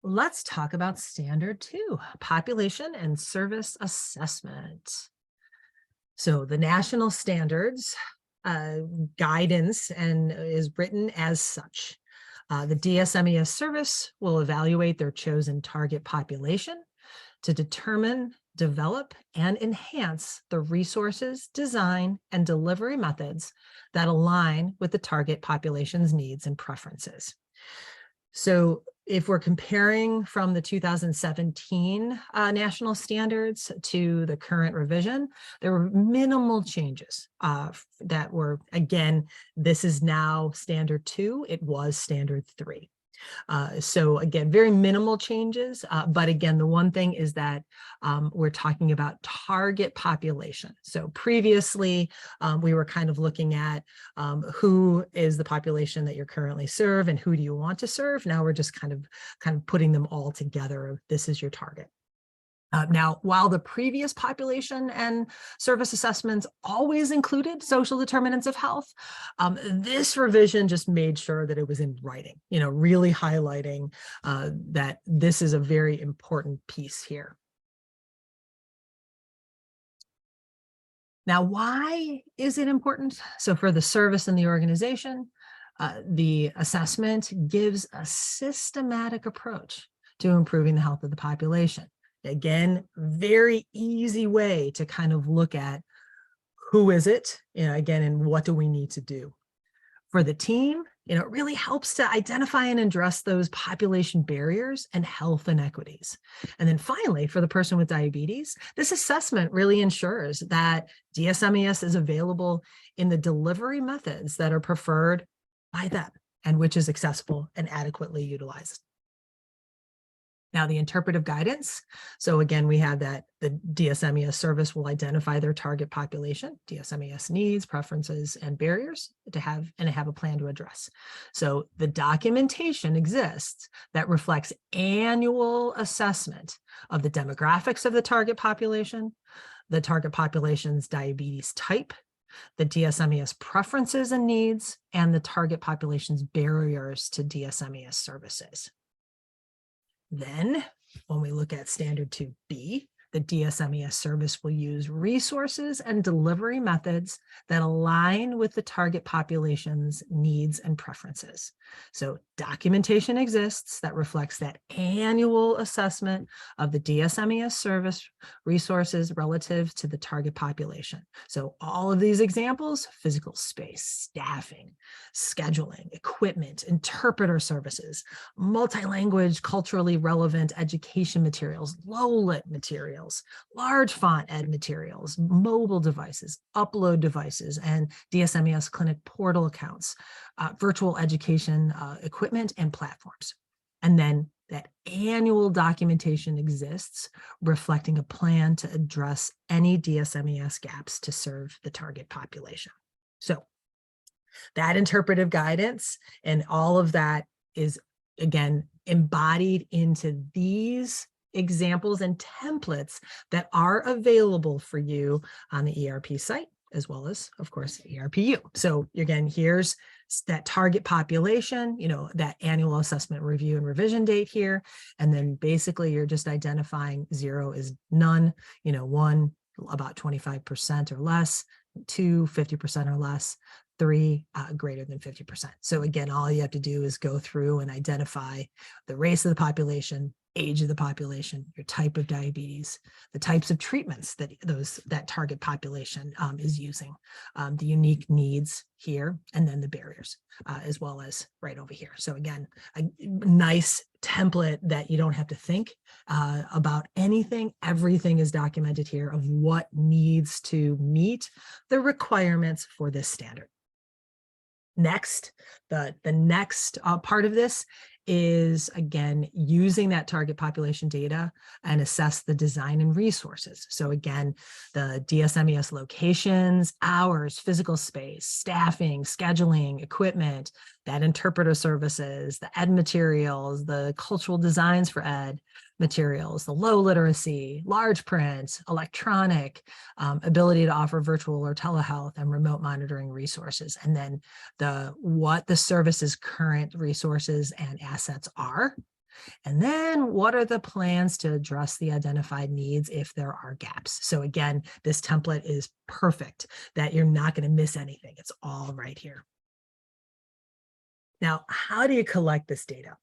let's talk about standard 2, population and service assessment. So the national standards guidance and is written as such. The DSMES service will evaluate their chosen target population to determine, develop, and enhance the resources, design, and delivery methods that align with the target population's needs and preferences. So if we're comparing from the 2017 national standards to the current revision, there were minimal changes that were, again, this is now standard 2, it was standard 3. So again, very minimal changes, but again, the one thing is that we're talking about target population. So previously, we were kind of looking at who is the population that you're currently serve and who do you want to serve. Now we're just kind of putting them all together. This is your target. Now, while the previous population and service assessments always included social determinants of health, this revision just made sure that it was in writing, really highlighting that this is a very important piece here. Now, why is it important? So for the service and the organization, the assessment gives a systematic approach to improving the health of the population. Again, very easy way to kind of look at who is it, again, and what do we need to do. For the team, it really helps to identify and address those population barriers and health inequities. And then finally, for the person with diabetes, this assessment really ensures that DSMES is available in the delivery methods that are preferred by them and which is accessible and adequately utilized. Now, the interpretive guidance. So again, we have that the DSMES service will identify their target population, DSMES needs, preferences, and barriers to have a plan to address. So the documentation exists that reflects annual assessment of the demographics of the target population, the target population's diabetes type, the DSMES preferences and needs, and the target population's barriers to DSMES services. Then, when we look at standard 2B, the DSMES service will use resources and delivery methods that align with the target population's needs and preferences. So documentation exists that reflects that annual assessment of the DSMES service resources relative to the target population. So all of these examples: physical space, staffing, scheduling, equipment, interpreter services, multi-language, culturally relevant education materials, low-lit materials, large font ed materials, mobile devices, upload devices, and DSMES clinic portal accounts, virtual education equipment and platforms. And then that annual documentation exists reflecting a plan to address any DSMES gaps to serve the target population. So that interpretive guidance and all of that is, again, embodied into these examples and templates that are available for you on the ERP site, as well as, of course, ERPU. So again, here's that target population, that annual assessment review and revision date here. And then basically you're just identifying 0 is none, 1, about 25% or less, 2, 50% or less, 3, greater than 50%. So again, all you have to do is go through and identify the race of the population, age of the population, your type of diabetes, the types of treatments that target population is using, the unique needs here, and then the barriers, as well as right over here. So again, a nice template that you don't have to think about anything. Everything is documented here of what needs to meet the requirements for this standard. Next, the next part of this is, again, using that target population data and assess the design and resources. So again, the DSMES locations, hours, physical space, staffing, scheduling, equipment, that interpreter services, the ed materials, the cultural designs for ed materials, the low literacy, large print, electronic, ability to offer virtual or telehealth and remote monitoring resources, and then what the service's current resources and assets are, And then what are the plans to address the identified needs if there are gaps? So again, this template is perfect that you're not going to miss anything. It's all right here. Now, how do you collect this data?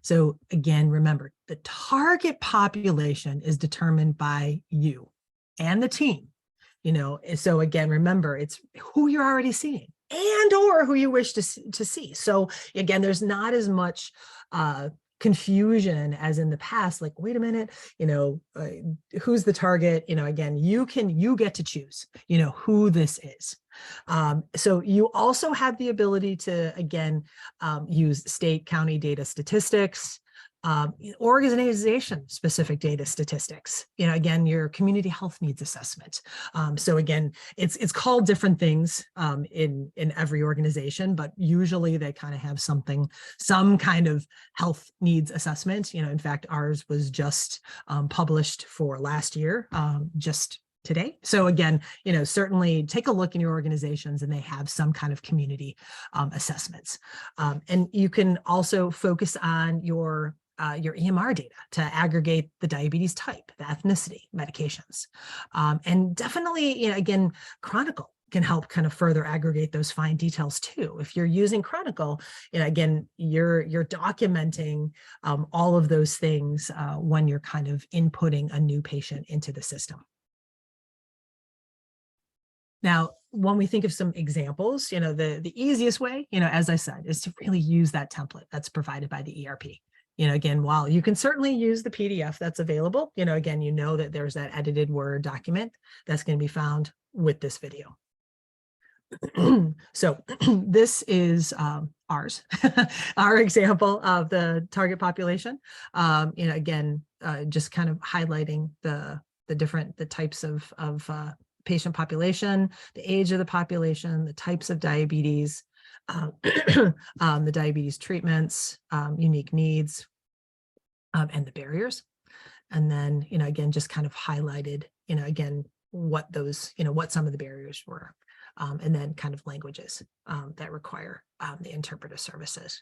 So again, remember, the target population is determined by you and the team. So again, remember, it's who you're already seeing and or who you wish to see. So again, there's not as much confusion as in the past, like, wait a minute, who's the target? Again, you get to choose, who this is. So you also have the ability to, again, use state, county data statistics, organization specific data statistics, again, your community health needs assessment. So again, it's called different things in every organization, but usually they kind of have some kind of health needs assessment. In fact, ours was just published for last year, just today. So again, certainly take a look in your organizations and they have some kind of community assessments. And you can also focus on your EMR data to aggregate the diabetes type, the ethnicity, medications. And definitely, again, Chronicle can help kind of further aggregate those fine details too. If you're using Chronicle, again, you're documenting all of those things when you're kind of inputting a new patient into the system. Now, when we think of some examples, the easiest way, as I said, is to really use that template that's provided by the ERP. Again, while you can certainly use the PDF that's available, again, that there's that edited Word document that's going to be found with this video. So this is ours, our example of the target population. Again, just kind of highlighting the types of patient population, the age of the population, the types of diabetes, the diabetes treatments, unique needs, and the barriers. And then, again, just kind of highlighted, again, what those, what some of the barriers were, and then kind of languages that require the interpreter services.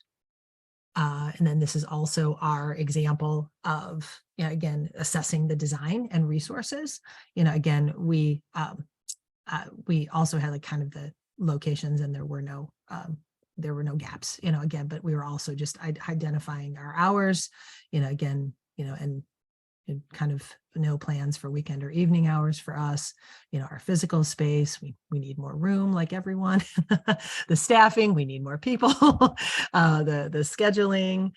And then this is also our example of, again, assessing the design and resources. Again, we also had like kind of the locations, and there were no gaps, again, but we were also just identifying our hours, again, and kind of no plans for weekend or evening hours for us, our physical space, we need more room like everyone, the staffing, we need more people, the scheduling,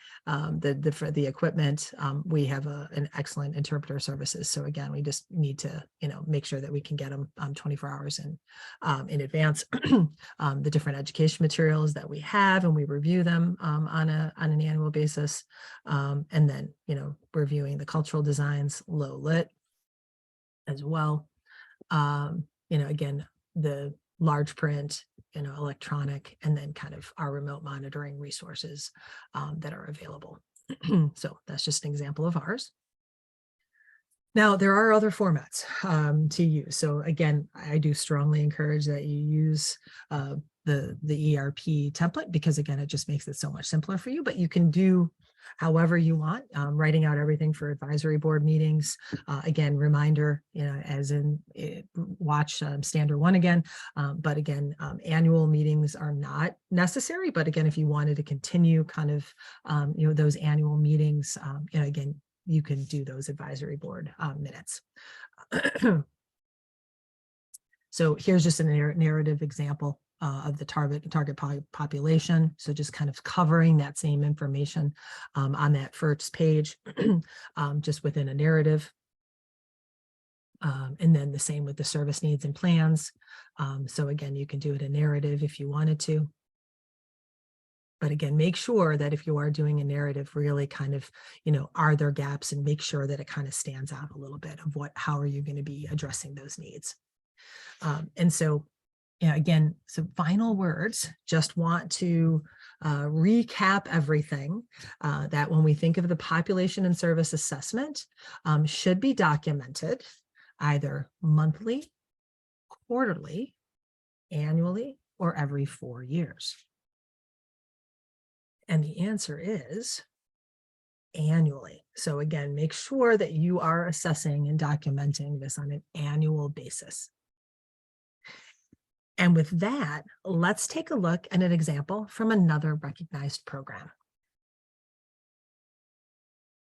for the equipment, we have an excellent interpreter services. So again, we just need to, make sure that we can get them 24 hours in advance, the different education materials that we have, and we review them on an annual basis. And then, reviewing the cultural designs, low lit as well. Again, the large print, electronic, and then kind of our remote monitoring resources that are available. So that's just an example of ours. Now, there are other formats to use. So again, I do strongly encourage that you use the ERP template, because again, it just makes it so much simpler for you, but you can do however you want, writing out everything for advisory board meetings. Again, reminder, as in watch standard one again, but again, annual meetings are not necessary. But again, if you wanted to continue kind of, those annual meetings, again, you can do those advisory board minutes. So here's just a narrative example of the target population. So just kind of covering that same information on that first page, just within a narrative. And then the same with the service needs and plans. So again, you can do it in narrative if you wanted to. But again, make sure that if you are doing a narrative, really kind of, are there gaps, and make sure that it kind of stands out a little bit of how are you going to be addressing those needs. And so, again, some final words, just want to recap everything that when we think of the population and service assessment, should be documented either monthly, quarterly, annually, or every 4 years. And the answer is annually. So again, make sure that you are assessing and documenting this on an annual basis. And with that, let's take a look at an example from another recognized program.